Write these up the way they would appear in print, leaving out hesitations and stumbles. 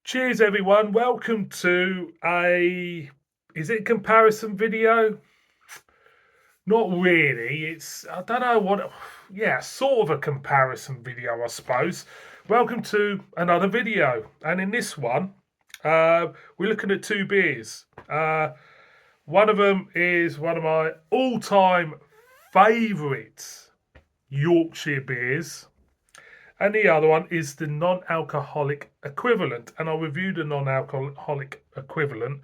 Cheers, everyone. Welcome to is it a comparison video? Not really. I don't know what, yeah, sort of a comparison video, I suppose. Welcome to another video. And in this one, we're looking at two beers. One of them is one of my all-time favourite Yorkshire beers. And the other one is the non-alcoholic equivalent. And I reviewed the non-alcoholic equivalent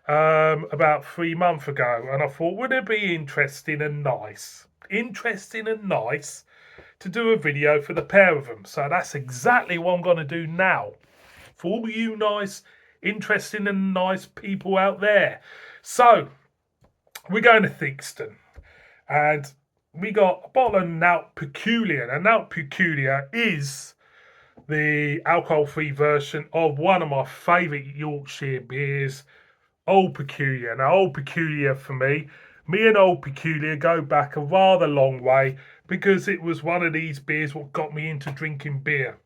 about 3 months ago. And I thought, would it be interesting and nice to do a video for the pair of them? So that's exactly what I'm going to do now. For all you nice, interesting and nice people out there. So, we're going to Theakston. And we got a bottle of Nowt Peculiar. And Nowt Peculiar is the alcohol-free version of one of my favourite Yorkshire beers, Old Peculiar. Now, Old Peculiar for me and Old Peculiar go back a rather long way because it was one of these beers what got me into drinking beer.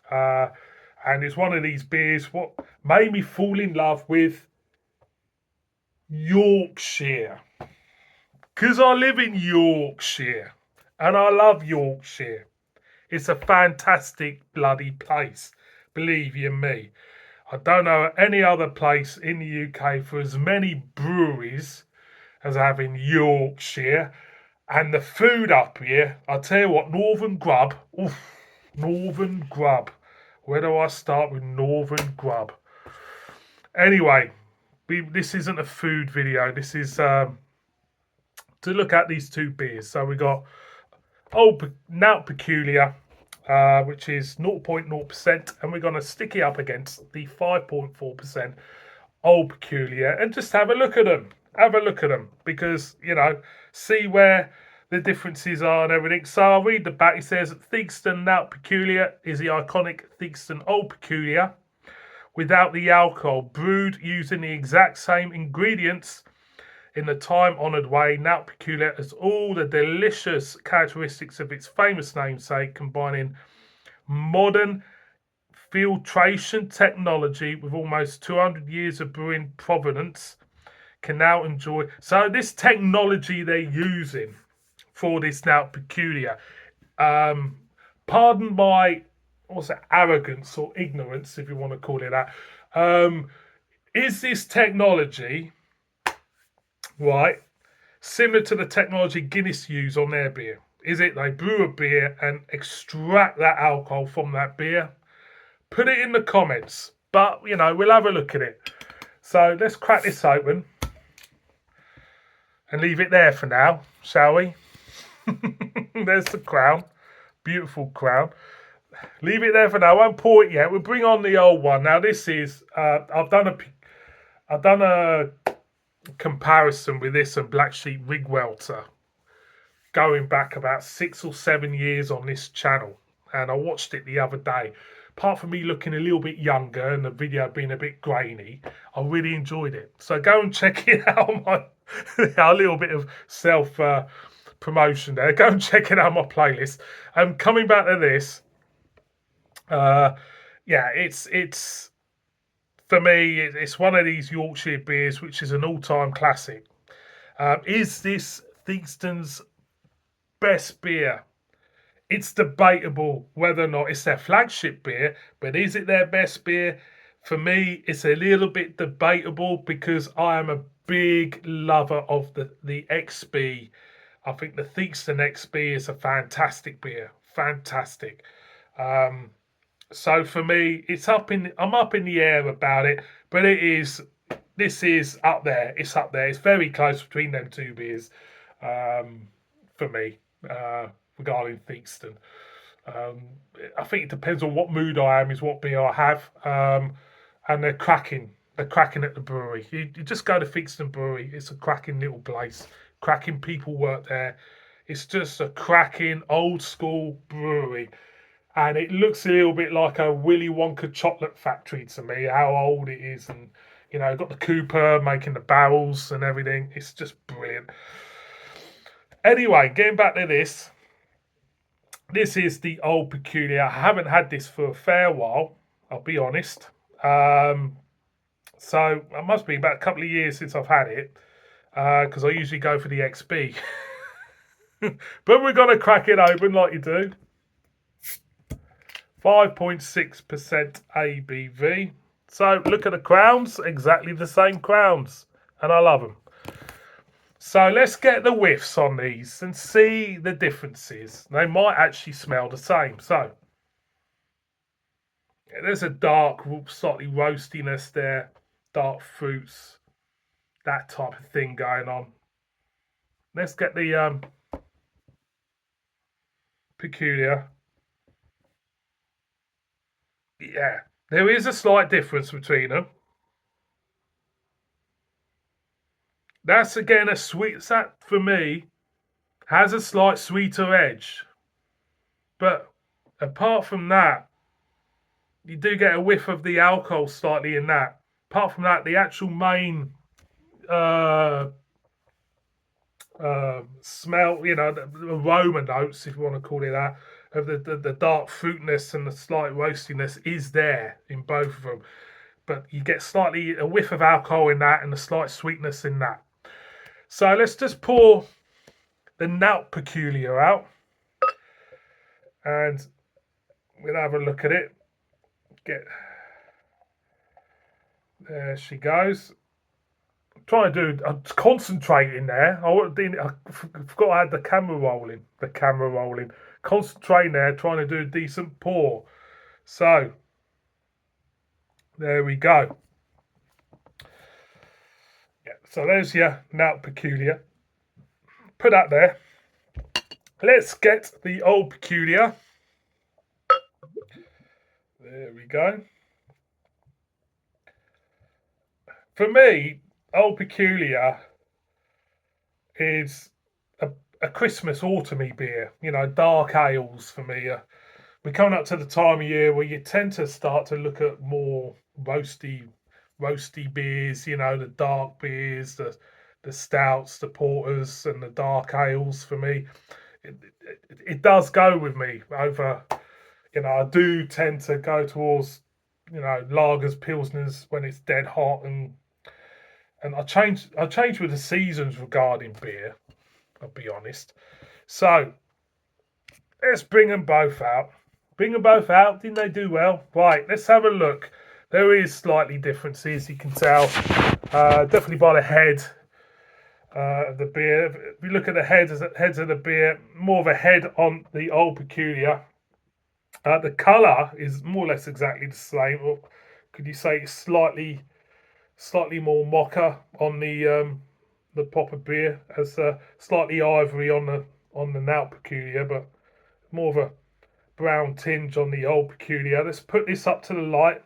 And it's one of these beers what made me fall in love with Yorkshire. Because I live in Yorkshire and I love Yorkshire. It's a fantastic bloody place, believe you me. I don't know any other place in the UK for as many breweries as I have in Yorkshire. And the food up here, I tell you what, Northern Grub. Oof, Northern Grub. Where do I start with Northern Grub? Anyway, this isn't a food video. This is to look at these two beers. So we got Old Nowt Peculiar, which is 0.0%, and we're going to stick it up against the 5.4% Old Peculiar and just have a look at them. Have a look at them because, see where the differences are and everything. So I'll read the back. It says, Theakston Nowt Peculiar is the iconic Theakston Old Peculiar without the alcohol, brewed using the exact same ingredients in the time-honoured way. Nowt Peculiar has all the delicious characteristics of its famous namesake, combining modern filtration technology with almost 200 years of brewing provenance. Can now enjoy. So this technology they're using for this Nowt Peculiar, pardon my arrogance or ignorance, if you want to call it that. Is this technology right similar to the technology Guinness use on their beer? Is it they brew a beer and extract that alcohol from that beer? Put it in the comments. But, we'll have a look at it. So let's crack this open and leave it there for now, shall we? There's the crown. Beautiful crown. Leave it there for now. I won't pour it yet. We'll bring on the old one. Now this is, I've done a comparison with this and Black Sheep Rig Welter going back about 6 or 7 years on this channel, and I watched it the other day. Apart from me looking a little bit younger and the video being a bit grainy, I really enjoyed it. So go and check it out. A little bit of self promotion there. Go and check it out on my playlist. Coming back to this, it's for me, it's one of these Yorkshire beers which is an all-time classic. Is this Theakston's best beer? It's debatable whether or not it's their flagship beer, but is it their best beer? For me, it's a little bit debatable because I am a big lover of the XB. I think the Theakston XB is a fantastic beer. Fantastic. So for me, I'm up in the air about it, but this is up there. It's up there. It's very close between them two beers, for me, regarding Theakston. I think it depends on what mood I am, is what beer I have. And they're cracking. They're cracking at the brewery. You just go to Theakston Brewery. It's a cracking little place. Cracking people work there. It's just a cracking old school brewery. And it looks a little bit like a Willy Wonka chocolate factory to me, how old it is. And, got the Cooper making the barrels and everything. It's just brilliant. Anyway, getting back to this. This is the Old Peculiar. I haven't had this for a fair while, I'll be honest. So it must be about a couple of years since I've had it, because I usually go for the XB. But we're going to crack it open like you do. 5.6% ABV. So look at the crowns, exactly the same crowns, and I love them. So let's get the whiffs on these and see the differences. They might actually smell the same. So there's a dark, slightly roastiness there, dark fruits, that type of thing going on. Let's get the peculiar. Yeah, there is a slight difference between them. That's again a sweet. That for me has a slight sweeter edge, but apart from that, you do get a whiff of the alcohol slightly in that. Apart from that, the actual main uh, smell, the aroma notes, if you want to call it that, of the dark fruitness and the slight roastiness is there in both of them. But you get slightly a whiff of alcohol in that and a slight sweetness in that. So let's just pour the Nowt Peculiar out and we'll have a look at it. There she goes. I'm concentrating there. I forgot I had the camera rolling. Concentrating there, trying to do a decent pour. So, there we go. Yeah, so there's your Nowt Peculiar. Put that there. Let's get the Old Peculiar. There we go. For me, Old Peculiar is a Christmas autumny beer. Dark ales for me. We're coming up to the time of year where you tend to start to look at more roasty beers. The dark beers, the stouts, the porters, and the dark ales. For me, it does go with me over. I do tend to go towards lagers, pilsners when it's dead hot, and I change with the seasons regarding beer. I'll be honest. So let's bring them both out. Bring them both out. Didn't they do well? Right, let's have a look. There is slightly differences, you can tell. Definitely by the head of the beer. If you look at the heads of the beer, more of a head on the Old Peculiar. The colour is more or less exactly the same. Or could you say it's slightly more mocha on the proper beer, as slightly ivory on the Nowt Peculiar, but more of a brown tinge on the Old Peculiar. Let's put this up to the light.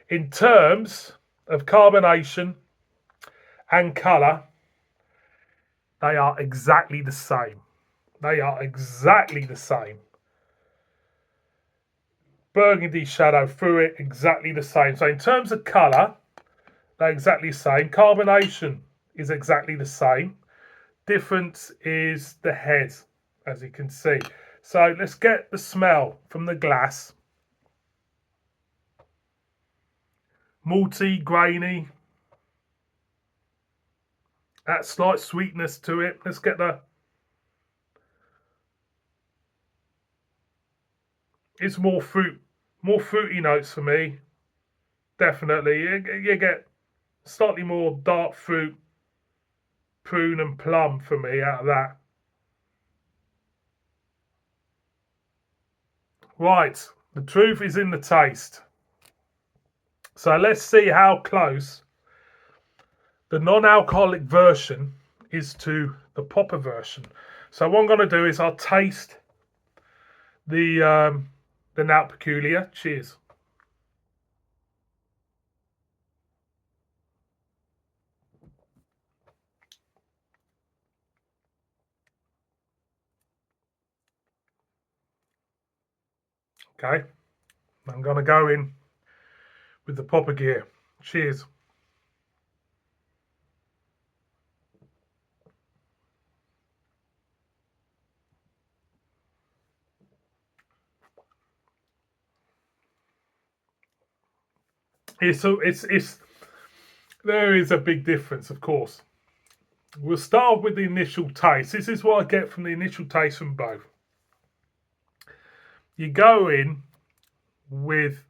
In terms of carbonation and colour, they are exactly the same. Burgundy shadow through it, exactly the same. So in terms of colour, they're exactly the same. Carbonation is exactly the same. Difference is the head, as you can see. So let's get the smell from the glass. Malty, grainy. That slight sweetness to it. Let's get it's more fruity notes for me. Definitely. You get slightly more dark fruit, prune and plum for me out of that. Right, the truth is in the taste. So let's see how close the non-alcoholic version is to the proper version. So what I'm going to do is I'll taste the Nowt Peculiar. Cheers. Okay, I'm going to go in with the proper gear. Cheers. It's there is a big difference, of course. We'll start with the initial taste. This is what I get from the initial taste from both. You go in with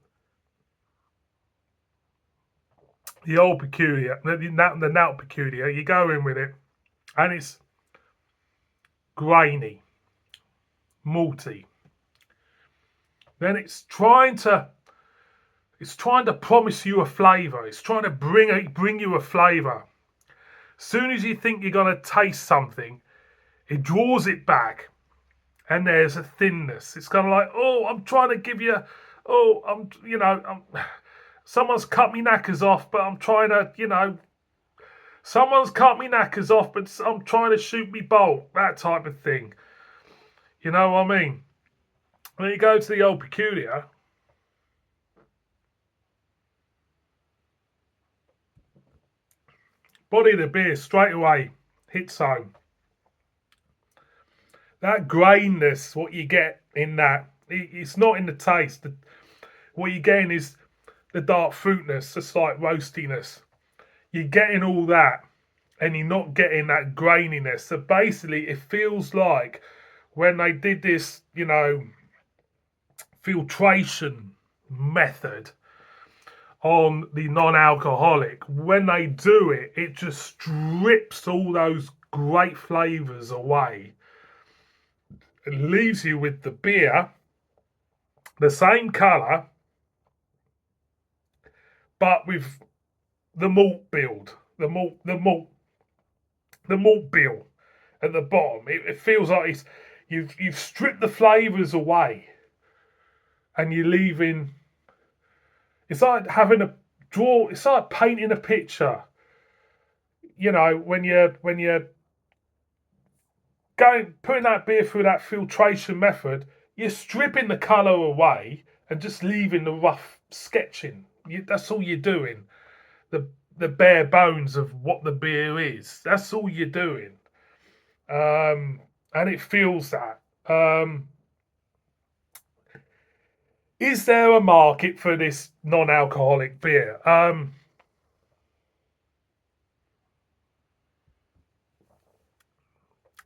the old peculiar, the Nowt peculiar. You go in with it, and it's grainy, malty. Then it's trying to promise you a flavour. It's trying to bring you a flavour. As soon as you think you're gonna taste something, it draws it back, and there's a thinness. It's kind of like, oh, I'm trying to give you, oh, someone's cut me knackers off, but I'm trying to, someone's cut me knackers off, but I'm trying to shoot me bolt. That type of thing. You know what I mean? When you go to the old peculiar, body of the beer straight away hits home. That grainness, what you get in that, it's not in the taste. What you're getting is the dark fruitness, the slight roastiness. You're getting all that, and you're not getting that graininess. So basically, it feels like when they did this, filtration method on the non-alcoholic, when they do it, it just strips all those great flavours away. It leaves you with the beer, the same colour, but with the malt build, the malt bill at the bottom. It feels like you've stripped the flavours away, and you're leaving. It's like having a draw. It's like painting a picture. When you're putting that beer through that filtration method, you're stripping the colour away and just leaving the rough sketching. That's all you're doing. The bare bones of what the beer is. That's all you're doing. And it feels that. Is there a market for this non-alcoholic beer?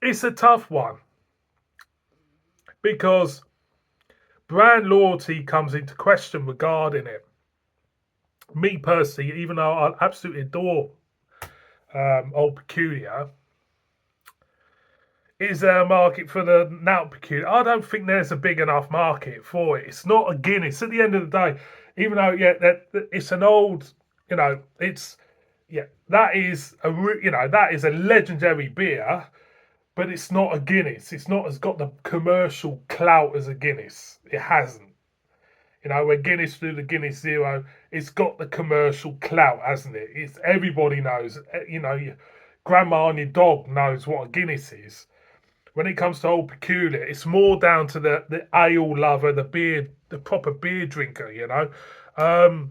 It's a tough one because brand loyalty comes into question regarding it. Me personally, even though I absolutely adore Old Peculiar, is there a market for the Nowt Peculiar? I don't think there's a big enough market for it. It's not a Guinness. At the end of the day, even though it's an old, that is a legendary beer, but it's not a Guinness. It's not as got the commercial clout as a Guinness. It hasn't. When Guinness do the Guinness Zero, it's got the commercial clout, hasn't it? It's everybody knows. Your grandma and your dog knows what a Guinness is. When it comes to Old Peculiar, it's more down to the ale lover, the proper beer drinker. I'll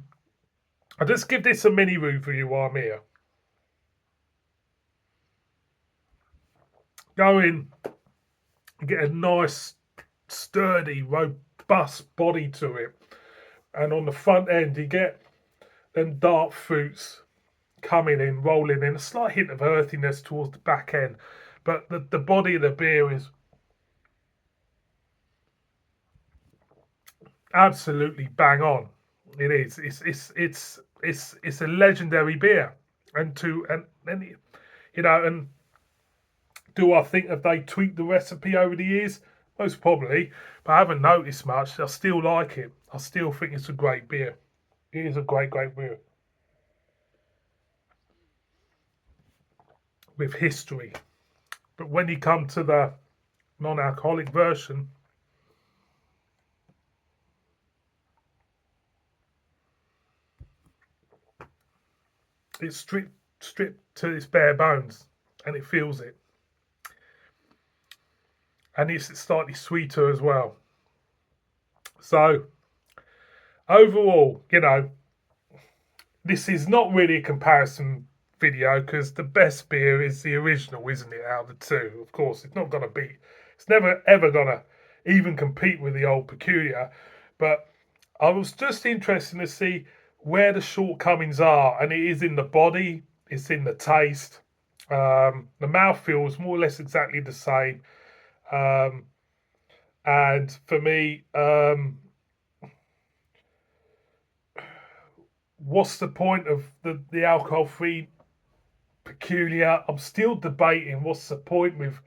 just give this a mini review while I'm here. Go in, get a nice, sturdy, robust body to it. And on the front end, you get them dark fruits coming in, rolling in, a slight hint of earthiness towards the back end. But the body of the beer is absolutely bang on. It is. It's a legendary beer. And do I think that they tweaked the recipe over the years? Most probably, but I haven't noticed much. I still like it. I still think it's a great beer. It is a great beer. With history. But when you come to the non-alcoholic version, it's stripped to its bare bones, and it feels it. And it's slightly sweeter as well. So, overall, this is not really a comparison video because the best beer is the original, isn't it, out of the two? Of course, it's not going to beat, it's never ever going to even compete with the Old Peculiar. But I was just interested to see where the shortcomings are, and it is in the body, it's in the taste. The mouthfeel is more or less exactly the same. Um, and for me, what's the point of the alcohol-free peculiar? I'm still debating what's the point with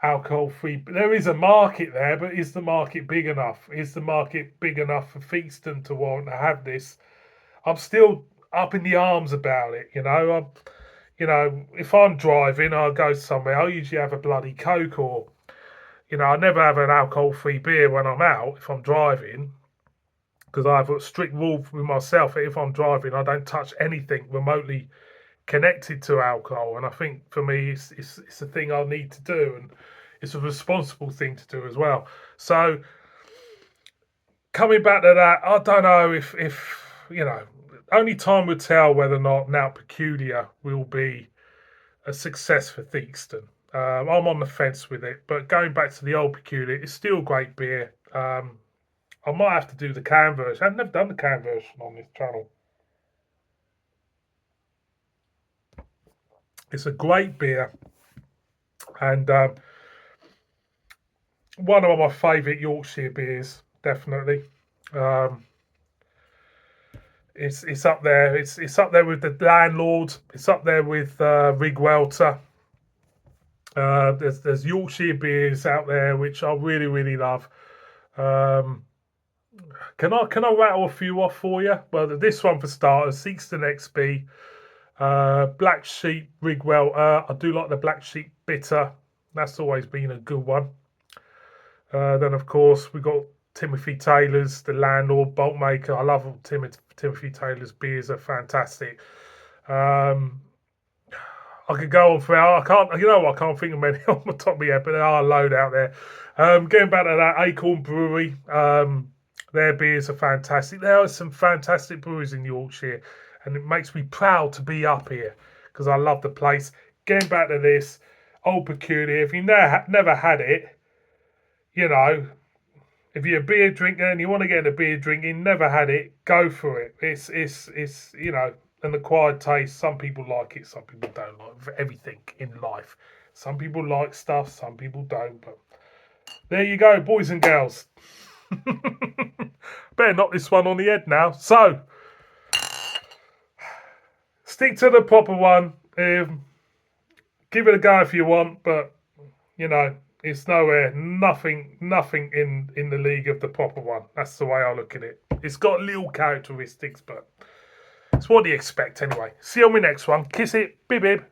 alcohol-free. There is a market there, but is the market big enough? Is the market big enough for Theakston to want to have this? I'm still up in the arms about it. If I'm driving, I'll go somewhere. I'll usually have a bloody Coke, or I never have an alcohol-free beer when I'm out if I'm driving, because I have a strict rule with myself that if I'm driving, I don't touch anything remotely connected to alcohol. And I think for me, it's a thing I need to do, and it's a responsible thing to do as well. So coming back to that, I don't know if only time will tell whether or not Nowt Peculiar will be a success for Theakston. I'm on the fence with it, but going back to the old Peculiar, it's still great beer. I might have to do the can version. I've never done the can version on this channel. It's a great beer, and one of my favourite Yorkshire beers, definitely. It's up there. It's up there with the Landlord. It's up there with Rig Welter. There's Yorkshire beers out there which I really, really love. Can I rattle a few off for you? Well, this one for starters, Theakston XB, Black Sheep, Rig Welter. I do like the Black Sheep Bitter. That's always been a good one. Then of course we got Timothy Taylor's, the Landlord Bolt Maker. I love Timothy Taylor's beers, are fantastic. I could go on for I can't think of many on the top of my head, but there are a load out there. Getting back to that, Acorn Brewery, their beers are fantastic. There are some fantastic breweries in Yorkshire, and it makes me proud to be up here because I love the place. Getting back to this, Old Peculiar, if you never had it, if you're a beer drinker and you want to get into beer drinking, never had it, go for it. It's an acquired taste. Some people like it, some people don't like it. For everything in life. Some people like stuff, some people don't. But there you go, boys and girls. Better knock this one on the head now. So, stick to the proper one. Give it a go if you want, but it's nowhere, nothing in the league of the proper one. That's the way I look at it. It's got little characteristics, but it's what do you expect anyway. See you on my next one. Kiss it. Bib bib.